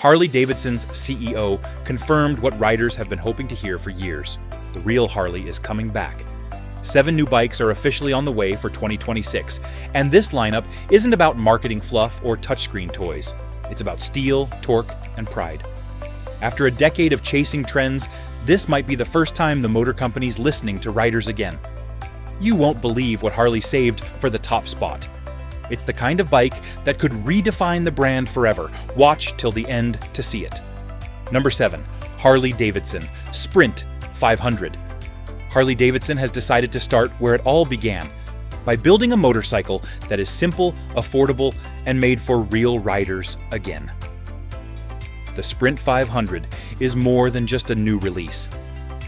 Harley-Davidson's CEO confirmed what riders have been hoping to hear for years. The real Harley is coming back. 7 new bikes are officially on the way for 2026, and this lineup isn't about marketing fluff or touchscreen toys. It's about steel, torque, and pride. After a decade of chasing trends, this might be the first time the motor company's listening to riders again. You won't believe what Harley saved for the top spot. It's the kind of bike that could redefine the brand forever. Watch till the end to see it. Number 7. Harley-Davidson Sprint 500. Harley-Davidson has decided to start where it all began, by building a motorcycle that is simple, affordable, and made for real riders again. The Sprint 500 is more than just a new release.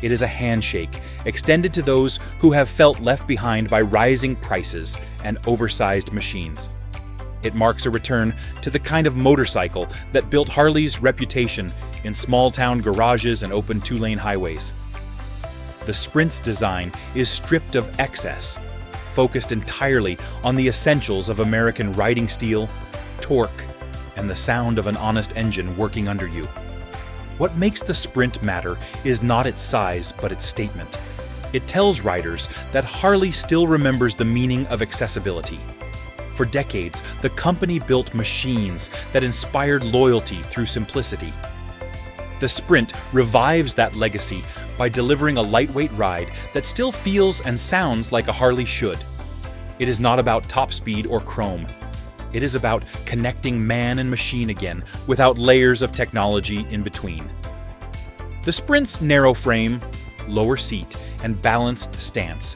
It is a handshake extended to those who have felt left behind by rising prices and oversized machines. It marks a return to the kind of motorcycle that built Harley's reputation in small-town garages and open 2-lane highways. The Sprint's design is stripped of excess, focused entirely on the essentials of American riding steel, torque, and the sound of an honest engine working under you. What makes the Sprint matter is not its size, but its statement. It tells riders that Harley still remembers the meaning of accessibility. For decades, the company built machines that inspired loyalty through simplicity. The Sprint revives that legacy by delivering a lightweight ride that still feels and sounds like a Harley should. It is not about top speed or chrome. It is about connecting man and machine again, without layers of technology in between. The Sprint's narrow frame, lower seat, and balanced stance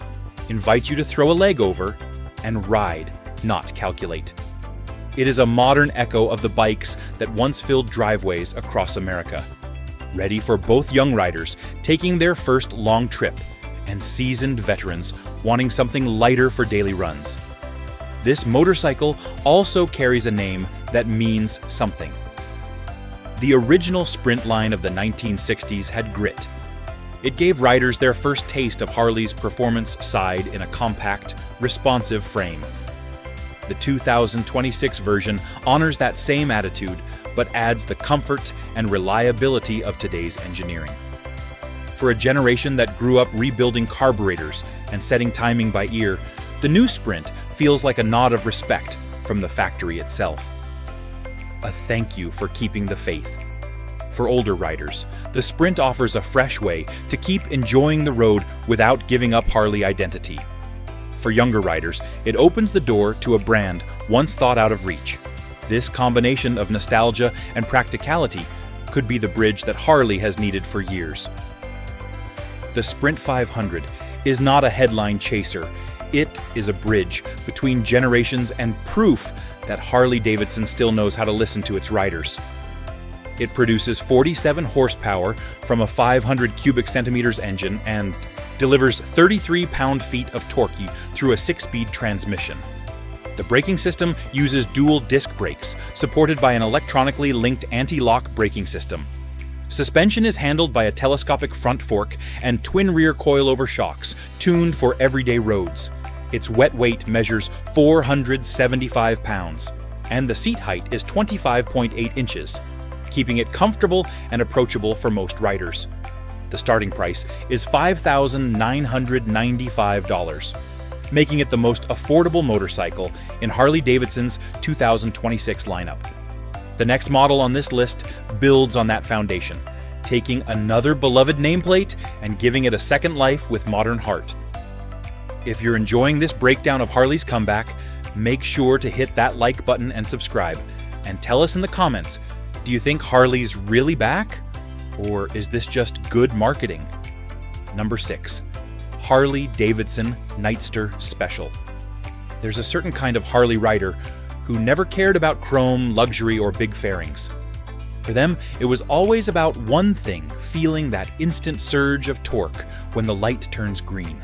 invite you to throw a leg over and ride, not calculate. It is a modern echo of the bikes that once filled driveways across America, ready for both young riders taking their first long trip and seasoned veterans wanting something lighter for daily runs. This motorcycle also carries a name that means something. The original Sprint line of the 1960s had grit. It gave riders their first taste of Harley's performance side in a compact, responsive frame. The 2026 version honors that same attitude, but adds the comfort and reliability of today's engineering. For a generation that grew up rebuilding carburetors and setting timing by ear, the new Sprint feels like a nod of respect from the factory itself. A thank you for keeping the faith. For older riders, the Sprint offers a fresh way to keep enjoying the road without giving up Harley identity. For younger riders, it opens the door to a brand once thought out of reach. This combination of nostalgia and practicality could be the bridge that Harley has needed for years. The Sprint 500 is not a headline chaser. It is a bridge between generations and proof that Harley-Davidson still knows how to listen to its riders. It produces 47 horsepower from a 500 cubic centimeters engine and delivers 33 pound-feet of torque through a 6-speed transmission. The braking system uses dual disc brakes, supported by an electronically linked anti-lock braking system. Suspension is handled by a telescopic front fork and twin rear coilover shocks, tuned for everyday roads. Its wet weight measures 475 pounds, and the seat height is 25.8 inches, keeping it comfortable and approachable for most riders. The starting price is $5,995, making it the most affordable motorcycle in Harley-Davidson's 2026 lineup. The next model on this list builds on that foundation, taking another beloved nameplate and giving it a second life with modern heart. If you're enjoying this breakdown of Harley's comeback, make sure to hit that like button and subscribe, and tell us in the comments, do you think Harley's really back? Or is this just good marketing? Number 6. Harley-Davidson Nightster Special. There's a certain kind of Harley rider who never cared about chrome, luxury, or big fairings. For them, it was always about one thing, feeling that instant surge of torque when the light turns green.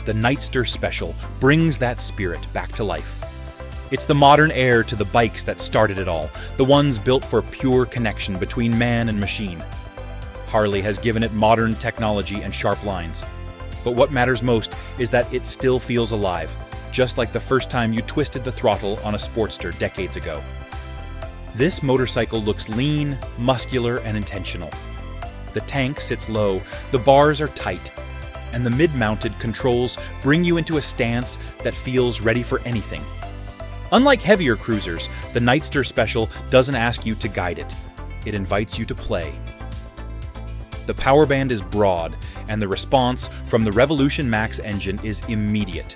The Nightster Special brings that spirit back to life. It's the modern heir to the bikes that started it all, the ones built for pure connection between man and machine. Harley has given it modern technology and sharp lines. But what matters most is that it still feels alive, just like the first time you twisted the throttle on a Sportster decades ago. This motorcycle looks lean, muscular, and intentional. The tank sits low, the bars are tight, and the mid-mounted controls bring you into a stance that feels ready for anything. Unlike heavier cruisers, the Nightster Special doesn't ask you to guide it. It invites you to play. The power band is broad, and the response from the Revolution Max engine is immediate,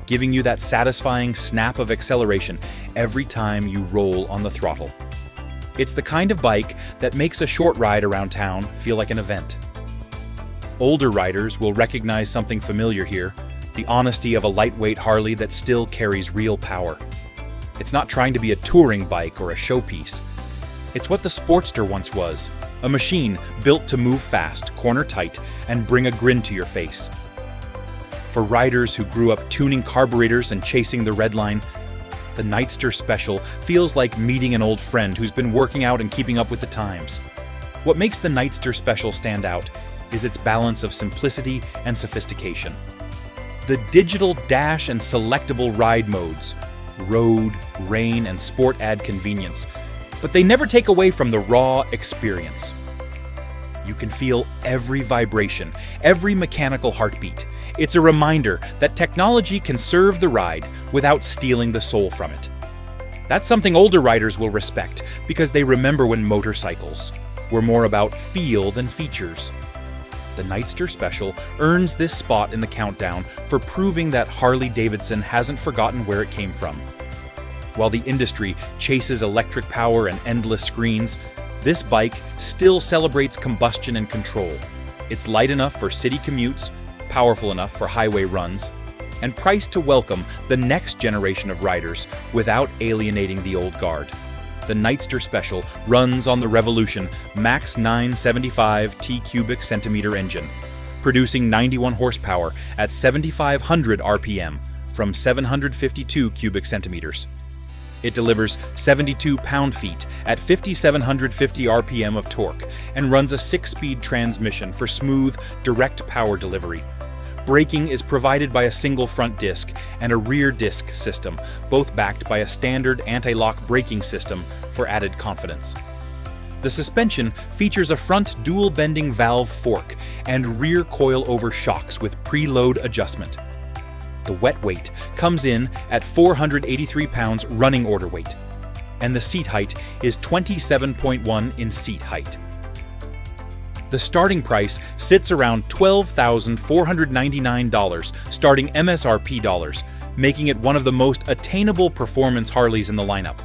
giving you that satisfying snap of acceleration every time you roll on the throttle. It's the kind of bike that makes a short ride around town feel like an event. Older riders will recognize something familiar here, the honesty of a lightweight Harley that still carries real power. It's not trying to be a touring bike or a showpiece. It's what the Sportster once was, a machine built to move fast, corner tight, and bring a grin to your face. For riders who grew up tuning carburetors and chasing the red line, the Nightster Special feels like meeting an old friend who's been working out and keeping up with the times. What makes the Nightster Special stand out is its balance of simplicity and sophistication. The digital dash and selectable ride modes, road, rain, and sport add convenience, but they never take away from the raw experience. You can feel every vibration, every mechanical heartbeat. It's a reminder that technology can serve the ride without stealing the soul from it. That's something older riders will respect because they remember when motorcycles were more about feel than features. The Nightster Special earns this spot in the countdown for proving that Harley-Davidson hasn't forgotten where it came from. While the industry chases electric power and endless screens, this bike still celebrates combustion and control. It's light enough for city commutes, powerful enough for highway runs, and priced to welcome the next generation of riders without alienating the old guard. The Nightster Special runs on the Revolution Max 975 T-cubic centimeter engine, producing 91 horsepower at 7,500 RPM from 752 cubic centimeters. It delivers 72 pound-feet at 5,750 RPM of torque and runs a 6-speed transmission for smooth, direct power delivery. Braking is provided by a single front disc and a rear disc system, both backed by a standard anti-lock braking system for added confidence. The suspension features a front dual-bending valve fork and rear coil-over shocks with preload adjustment. The wet weight comes in at 483 pounds running order weight, and the seat height is 27.1 in seat height. The starting price sits around $12,499 starting MSRP dollars, making it one of the most attainable performance Harleys in the lineup.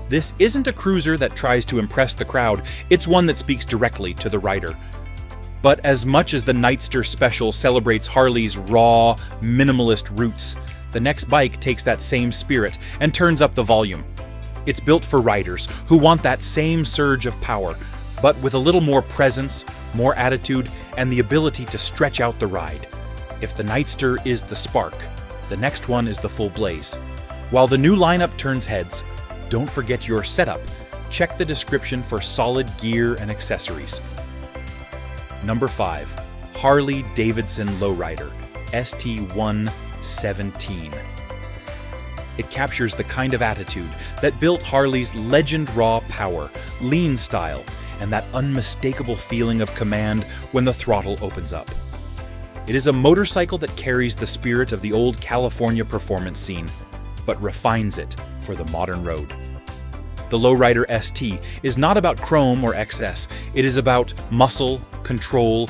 This isn't a cruiser that tries to impress the crowd, it's one that speaks directly to the rider. But as much as the Nightster Special celebrates Harley's raw, minimalist roots, the next bike takes that same spirit and turns up the volume. It's built for riders who want that same surge of power, but with a little more presence, more attitude, and the ability to stretch out the ride. If the Nightster is the spark, the next one is the full blaze. While the new lineup turns heads, don't forget your setup. Check the description for solid gear and accessories. Number 5. Harley-Davidson Low Rider ST 117. It captures the kind of attitude that built Harley's legend raw power, lean style, and that unmistakable feeling of command when the throttle opens up. It is a motorcycle that carries the spirit of the old California performance scene, but refines it for the modern road. The Low Rider ST is not about chrome or XS, it is about muscle, control,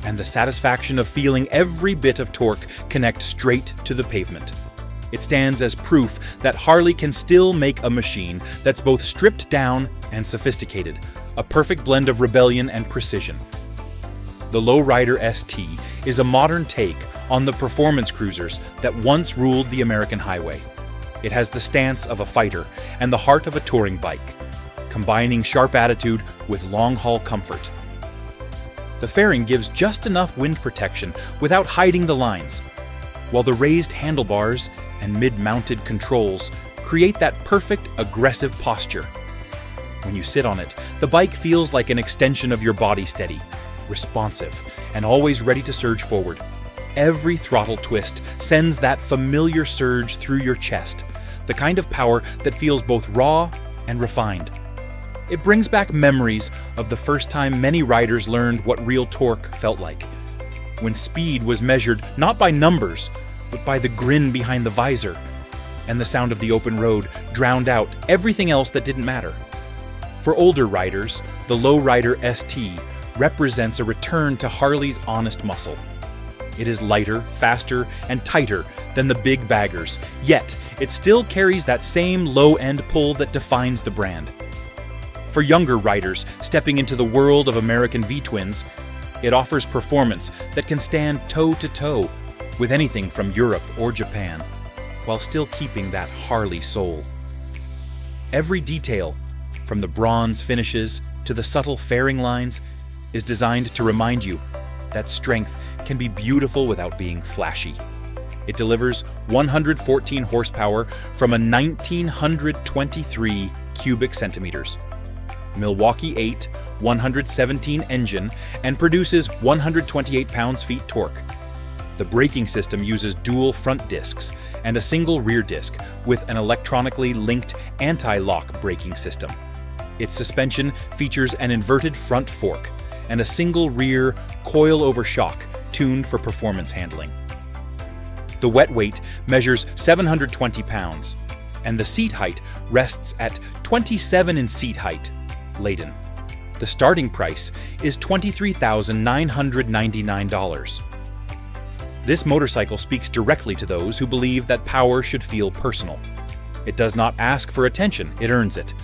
and the satisfaction of feeling every bit of torque connect straight to the pavement. It stands as proof that Harley can still make a machine that's both stripped down and sophisticated, a perfect blend of rebellion and precision. The Low Rider ST is a modern take on the performance cruisers that once ruled the American highway. It has the stance of a fighter and the heart of a touring bike, combining sharp attitude with long-haul comfort. The fairing gives just enough wind protection without hiding the lines, while the raised handlebars and mid-mounted controls create that perfect aggressive posture. When you sit on it, the bike feels like an extension of your body, steady, responsive, and always ready to surge forward. Every throttle twist sends that familiar surge through your chest, the kind of power that feels both raw and refined. It brings back memories of the first time many riders learned what real torque felt like, when speed was measured not by numbers, but by the grin behind the visor, and the sound of the open road drowned out everything else that didn't matter. For older riders, the Low Rider ST represents a return to Harley's honest muscle. It is lighter, faster, and tighter than the big baggers, yet it still carries that same low-end pull that defines the brand. For younger riders stepping into the world of American V-twins, it offers performance that can stand toe-to-toe with anything from Europe or Japan, while still keeping that Harley soul. Every detail, from the bronze finishes to the subtle fairing lines, is designed to remind you that strength can be beautiful without being flashy. It delivers 114 horsepower from a 1923 cubic centimeters, Milwaukee 8 117 engine, and produces 128 pounds-feet torque. The braking system uses dual front discs and a single rear disc with an electronically linked anti-lock braking system. Its suspension features an inverted front fork and a single rear coil-over shock tuned for performance handling. The wet weight measures 720 pounds, and the seat height rests at 27 in seat height, laden. The starting price is $23,999. This motorcycle speaks directly to those who believe that power should feel personal. It does not ask for attention, it earns it.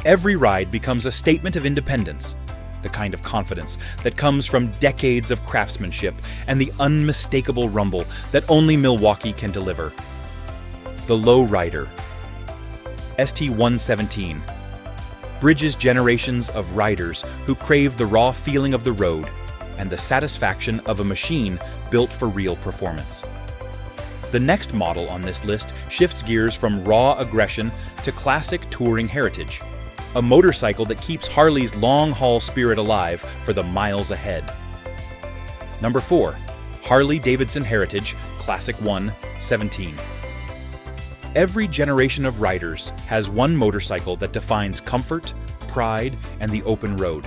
Every ride becomes a statement of independence, the kind of confidence that comes from decades of craftsmanship and the unmistakable rumble that only Milwaukee can deliver. The Low Rider ST-117 bridges generations of riders who crave the raw feeling of the road and the satisfaction of a machine built for real performance. The next model on this list shifts gears from raw aggression to classic touring heritage, a motorcycle that keeps Harley's long-haul spirit alive for the miles ahead. Number 4. Harley-Davidson Heritage Classic 117. Every generation of riders has one motorcycle that defines comfort, pride, and the open road.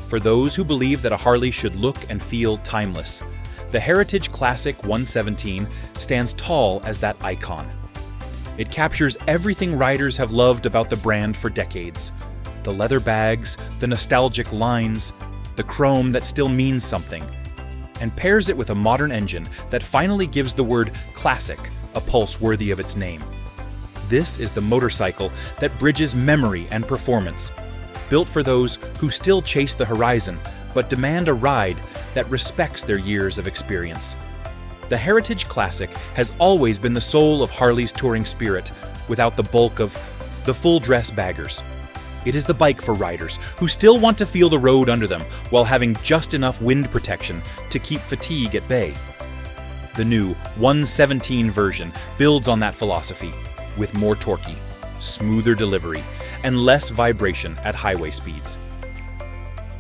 For those who believe that a Harley should look and feel timeless, the Heritage Classic 117 stands tall as that icon. It captures everything riders have loved about the brand for decades. The leather bags, the nostalgic lines, the chrome that still means something, and pairs it with a modern engine that finally gives the word classic a pulse worthy of its name. This is the motorcycle that bridges memory and performance, built for those who still chase the horizon but demand a ride that respects their years of experience. The Heritage Classic has always been the soul of Harley's touring spirit, without the bulk of the full-dress baggers. It is the bike for riders who still want to feel the road under them while having just enough wind protection to keep fatigue at bay. The new 117 version builds on that philosophy, with more torquey, smoother delivery, and less vibration at highway speeds.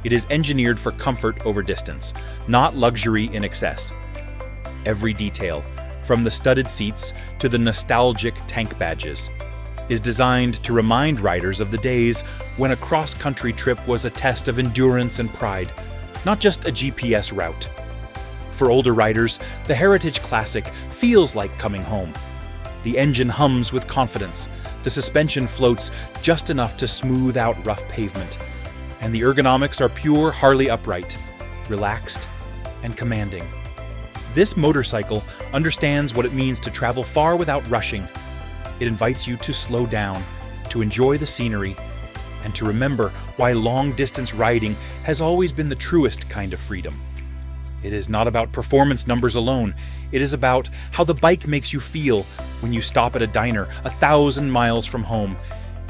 It is engineered for comfort over distance, not luxury in excess. Every detail, from the studded seats to the nostalgic tank badges, is designed to remind riders of the days when a cross-country trip was a test of endurance and pride, not just a GPS route. For older riders, the Heritage Classic feels like coming home. The engine hums with confidence, the suspension floats just enough to smooth out rough pavement, and the ergonomics are pure Harley upright, relaxed, and commanding. This motorcycle understands what it means to travel far without rushing. It invites you to slow down, to enjoy the scenery, and to remember why long-distance riding has always been the truest kind of freedom. It is not about performance numbers alone. It is about how the bike makes you feel when you stop at a diner 1,000 miles from home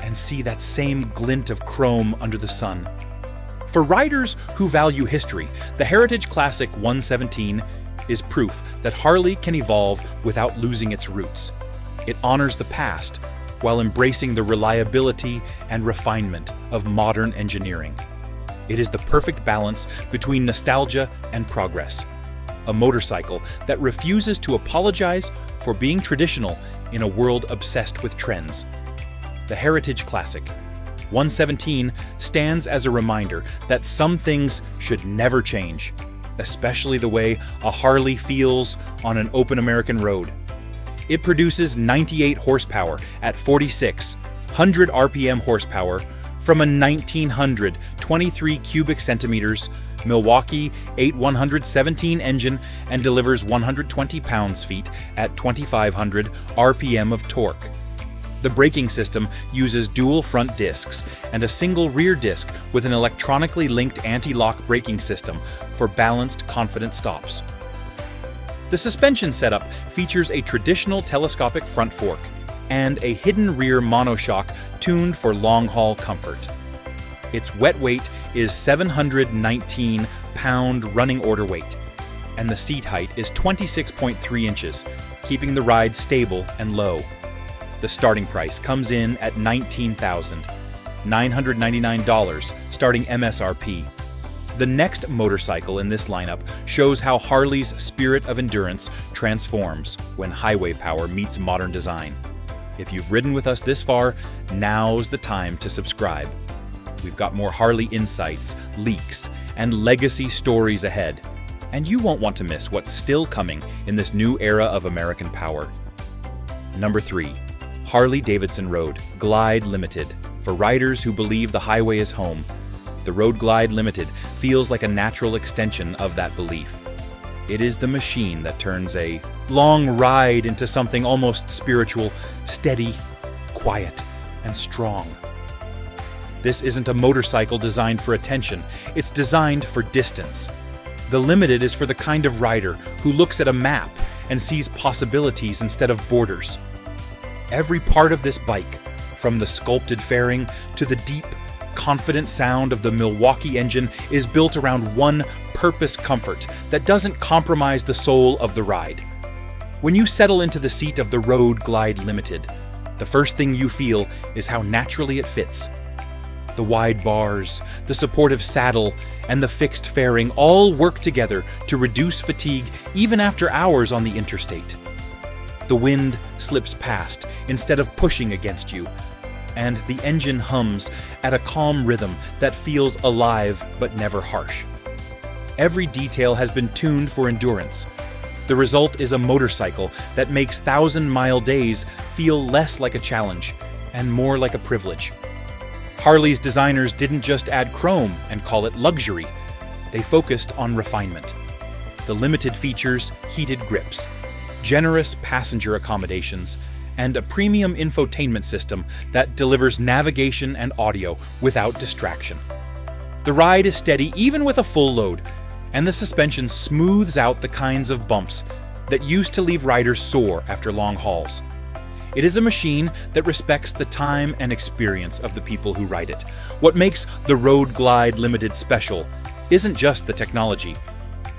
and see that same glint of chrome under the sun. For riders who value history, the Heritage Classic 117 is proof that Harley can evolve without losing its roots. It honors the past while embracing the reliability and refinement of modern engineering. It is the perfect balance between nostalgia and progress. A motorcycle that refuses to apologize for being traditional in a world obsessed with trends. The Heritage Classic, 117 stands as a reminder that some things should never change, especially the way a Harley feels on an open American road. It produces 98 horsepower at 4,600 RPM horsepower from a 1923 cubic centimeters Milwaukee 8117 engine and delivers 120 pounds-feet at 2,500 RPM of torque. The braking system uses dual front discs and a single rear disc with an electronically linked anti-lock braking system for balanced, confident stops. The suspension setup features a traditional telescopic front fork and a hidden rear monoshock tuned for long-haul comfort. Its wet weight is 719-pound running order weight, and the seat height is 26.3 inches, keeping the ride stable and low. The starting price comes in at $19,999 starting MSRP. The next motorcycle in this lineup shows how Harley's spirit of endurance transforms when highway power meets modern design. If you've ridden with us this far, now's the time to subscribe. We've got more Harley insights, leaks, and legacy stories ahead, and you won't want to miss what's still coming in this new era of American power. Number 3. Harley-Davidson Road Glide Limited, for riders who believe the highway is home. The Road Glide Limited feels like a natural extension of that belief. It is the machine that turns a long ride into something almost spiritual, steady, quiet, and strong. This isn't a motorcycle designed for attention, it's designed for distance. The Limited is for the kind of rider who looks at a map and sees possibilities instead of borders. Every part of this bike, from the sculpted fairing to the deep, confident sound of the Milwaukee engine, is built around one purpose: comfort that doesn't compromise the soul of the ride. When you settle into the seat of the Road Glide Limited, the first thing you feel is how naturally it fits. The wide bars, the supportive saddle, and the fixed fairing all work together to reduce fatigue even after hours on the interstate. The wind slips past instead of pushing against you, and the engine hums at a calm rhythm that feels alive but never harsh. Every detail has been tuned for endurance. The result is a motorcycle that makes 1,000-mile days feel less like a challenge and more like a privilege. Harley's designers didn't just add chrome and call it luxury. They focused on refinement. The Limited features heated grips, generous passenger accommodations, and a premium infotainment system that delivers navigation and audio without distraction. The ride is steady even with a full load, and the suspension smooths out the kinds of bumps that used to leave riders sore after long hauls. It is a machine that respects the time and experience of the people who ride it. What makes the Road Glide Limited special isn't just the technology.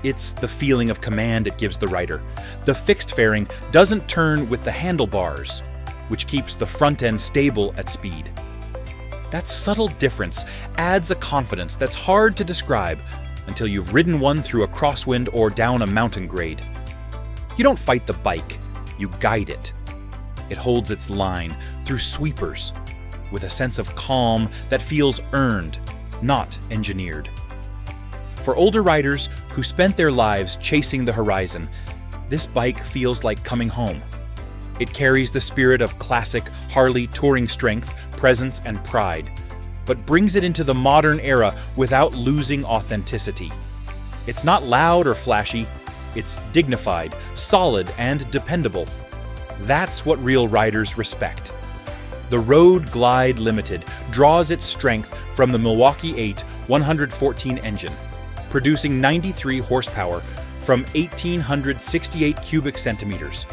It's the feeling of command it gives the rider. The fixed fairing doesn't turn with the handlebars, which keeps the front end stable at speed. That subtle difference adds a confidence that's hard to describe until you've ridden one through a crosswind or down a mountain grade. You don't fight the bike, you guide it. It holds its line through sweepers with a sense of calm that feels earned, not engineered. For older riders who spent their lives chasing the horizon, this bike feels like coming home. It carries the spirit of classic Harley touring strength, presence, and pride, but brings it into the modern era without losing authenticity. It's not loud or flashy, it's dignified, solid, and dependable. That's what real riders respect. The Road Glide Limited draws its strength from the Milwaukee 8 114 engine, producing 93 horsepower from 1,868 cubic centimeters.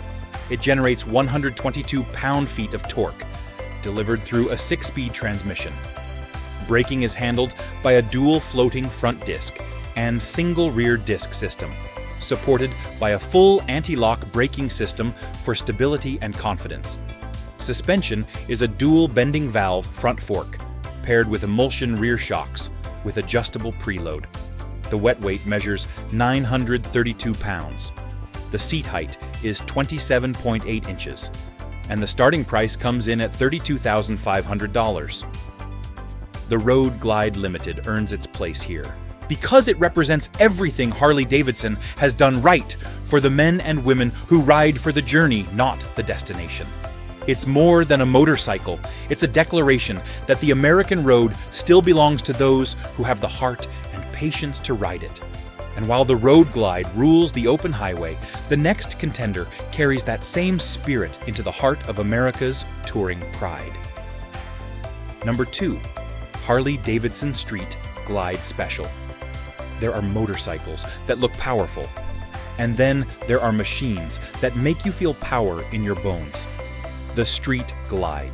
It generates 122 pound-feet of torque, delivered through a 6-speed transmission. Braking is handled by a dual floating front disc and single rear disc system, supported by a full anti-lock braking system for stability and confidence. Suspension is a dual bending valve front fork, paired with emulsion rear shocks with adjustable preload. The wet weight measures 932 pounds. The seat height is 27.8 inches, and the starting price comes in at $32,500. the Road Glide Limited earns its place here, because it represents everything Harley-Davidson has done right for the men and women who ride for the journey, not the destination. It's more than a motorcycle. It's a declaration that the American road still belongs to those who have the heart and patience to ride it. And while the Road Glide rules the open highway, the next contender carries that same spirit into the heart of America's touring pride. Number 2, Harley-Davidson Street Glide Special. There are motorcycles that look powerful, and then there are machines that make you feel power in your bones. The Street Glide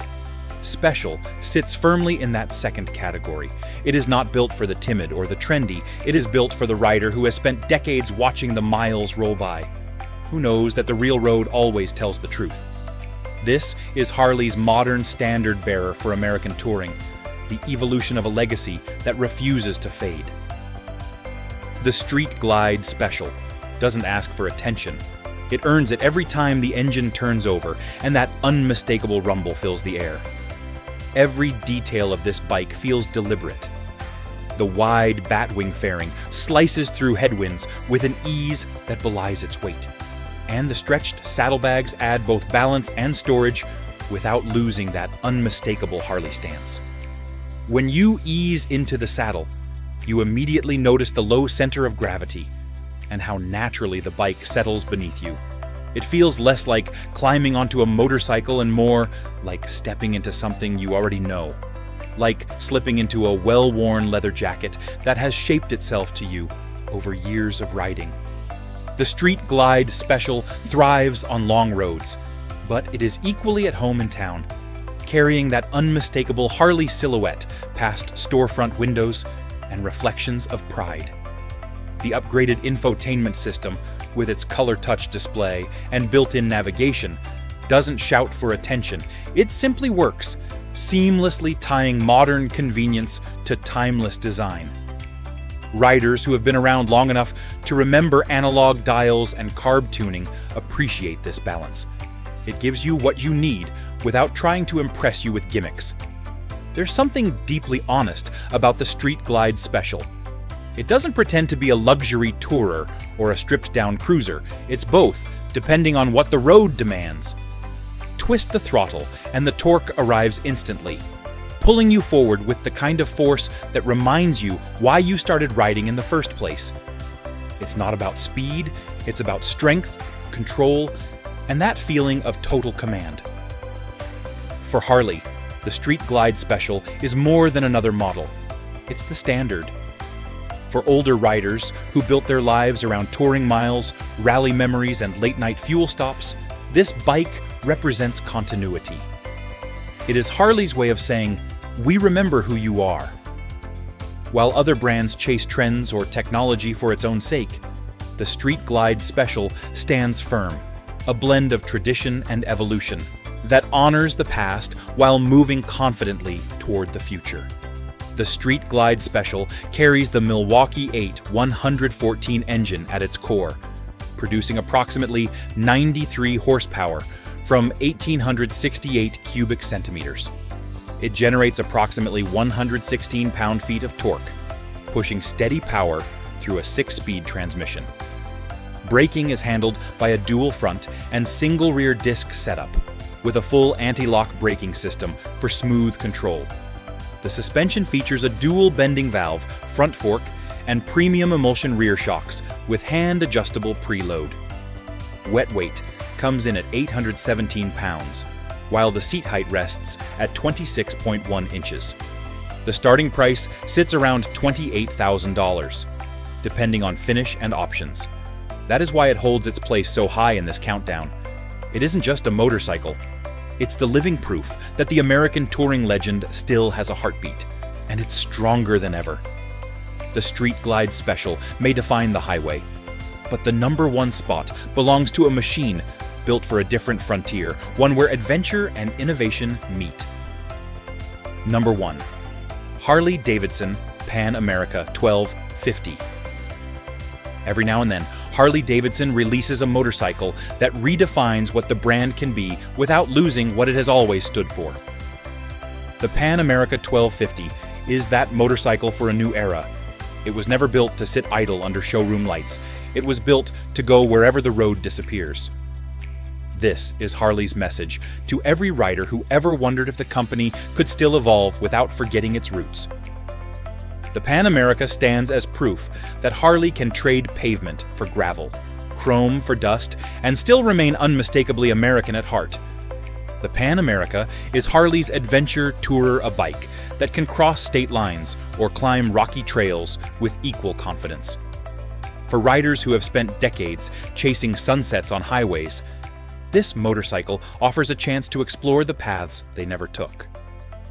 Special sits firmly in that second category. It is not built for the timid or the trendy. It is built for the rider who has spent decades watching the miles roll by, who knows that the real road always tells the truth. This is Harley's modern standard bearer for American touring, the evolution of a legacy that refuses to fade. The Street Glide Special doesn't ask for attention. It earns it every time the engine turns over and that unmistakable rumble fills the air. Every detail of this bike feels deliberate. The wide batwing fairing slices through headwinds with an ease that belies its weight. And the stretched saddlebags add both balance and storage without losing that unmistakable Harley stance. When you ease into the saddle, you immediately notice the low center of gravity and how naturally the bike settles beneath you. It feels less like climbing onto a motorcycle and more like stepping into something you already know, like slipping into a well-worn leather jacket that has shaped itself to you over years of riding. The Street Glide Special thrives on long roads, but it is equally at home in town, carrying that unmistakable Harley silhouette past storefront windows and reflections of pride. The upgraded infotainment system, with its color touch display and built-in navigation, doesn't shout for attention. It simply works, seamlessly tying modern convenience to timeless design. Riders who have been around long enough to remember analog dials and carb tuning appreciate this balance. It gives you what you need without trying to impress you with gimmicks. There's something deeply honest about the Street Glide Special. It doesn't pretend to be a luxury tourer or a stripped-down cruiser. It's both, depending on what the road demands. Twist the throttle, and the torque arrives instantly, pulling you forward with the kind of force that reminds you why you started riding in the first place. It's not about speed, it's about strength, control, and that feeling of total command. For Harley, the Street Glide Special is more than another model. It's the standard. For older riders who built their lives around touring miles, rally memories, and late-night fuel stops, this bike represents continuity. It is Harley's way of saying, "We remember who you are." While other brands chase trends or technology for its own sake, the Street Glide Special stands firm, a blend of tradition and evolution that honors the past while moving confidently toward the future. The Street Glide Special carries the Milwaukee 8 114 engine at its core, producing approximately 93 horsepower from 1,868 cubic centimeters. It generates approximately 116 pound-feet of torque, pushing steady power through a 6-speed transmission. Braking is handled by a dual front and single rear disc setup, with a full anti-lock braking system for smooth control. The suspension features a dual bending valve front fork and premium emulsion rear shocks with hand-adjustable preload. Wet weight comes in at 817 pounds, while the seat height rests at 26.1 inches. The starting price sits around $28,000, depending on finish and options. That is why it holds its place so high in this countdown. It isn't just a motorcycle. It's the living proof that the American touring legend still has a heartbeat, and it's stronger than ever. The Street Glide Special may define the highway, but the #1 spot belongs to a machine built for a different frontier, one where adventure and innovation meet. Number 1. Harley-Davidson Pan America 1250. Every now and then, Harley-Davidson releases a motorcycle that redefines what the brand can be without losing what it has always stood for. The Pan America 1250 is that motorcycle for a new era. It was never built to sit idle under showroom lights. It was built to go wherever the road disappears. This is Harley's message to every rider who ever wondered if the company could still evolve without forgetting its roots. The Pan America stands as proof that Harley can trade pavement for gravel, chrome for dust, and still remain unmistakably American at heart. The Pan America is Harley's adventure tourer bike that can cross state lines or climb rocky trails with equal confidence. For riders who have spent decades chasing sunsets on highways, this motorcycle offers a chance to explore the paths they never took.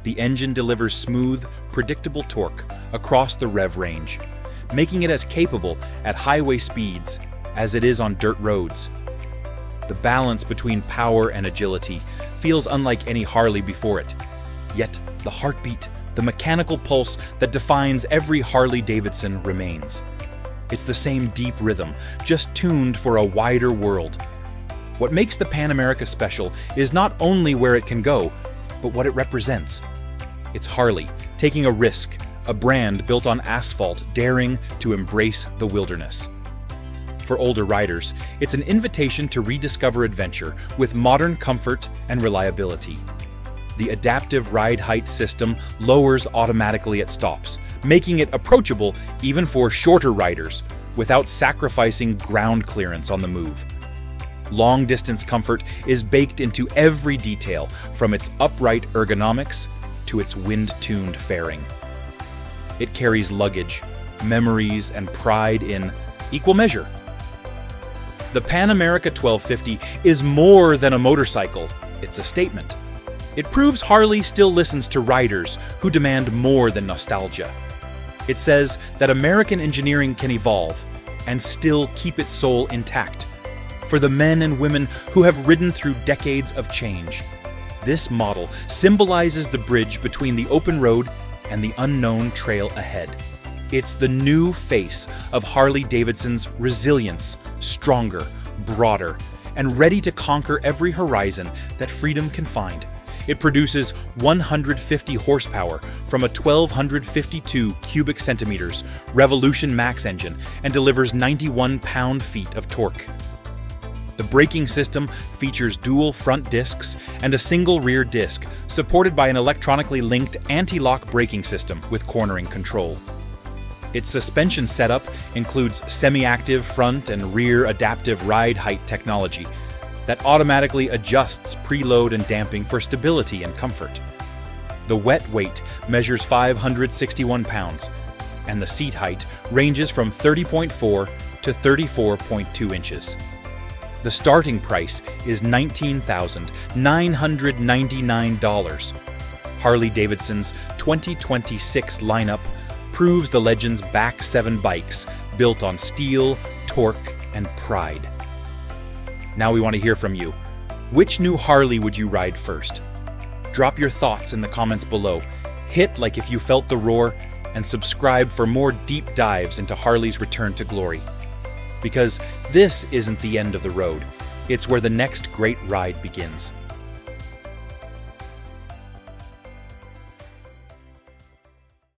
The engine delivers smooth, predictable torque across the rev range, making it as capable at highway speeds as it is on dirt roads. The balance between power and agility feels unlike any Harley before it, yet the heartbeat, the mechanical pulse that defines every Harley-Davidson remains. It's the same deep rhythm, just tuned for a wider world. What makes the Pan America special is not only where it can go, but what it represents. It's Harley taking a risk, a brand built on asphalt daring to embrace the wilderness. For older riders, it's an invitation to rediscover adventure with modern comfort and reliability. The adaptive ride height system lowers automatically at stops, making it approachable even for shorter riders without sacrificing ground clearance on the move. Long-distance comfort is baked into every detail, from its upright ergonomics to its wind-tuned fairing. It carries luggage, memories, and pride in equal measure. The Pan America 1250 is more than a motorcycle, it's a statement. It proves Harley still listens to riders who demand more than nostalgia. It says that American engineering can evolve and still keep its soul intact. For the men and women who have ridden through decades of change, this model symbolizes the bridge between the open road and the unknown trail ahead. It's the new face of Harley-Davidson's resilience, stronger, broader, and ready to conquer every horizon that freedom can find. It produces 150 horsepower from a 1,252 cubic centimeters Revolution Max engine and delivers 91 pound-feet of torque. The braking system features dual front discs and a single rear disc, supported by an electronically linked anti-lock braking system with cornering control. Its suspension setup includes semi-active front and rear adaptive ride height technology that automatically adjusts preload and damping for stability and comfort. The wet weight measures 561 pounds, and the seat height ranges from 30.4 to 34.2 inches. The starting price is $19,999. Harley-Davidson's 2026 lineup proves the legend's back 7 bikes built on steel, torque, and pride. Now we want to hear from you. Which new Harley would you ride first? Drop your thoughts in the comments below. Hit like if you felt the roar, and subscribe for more deep dives into Harley's return to glory. Because this isn't the end of the road. It's where the next great ride begins.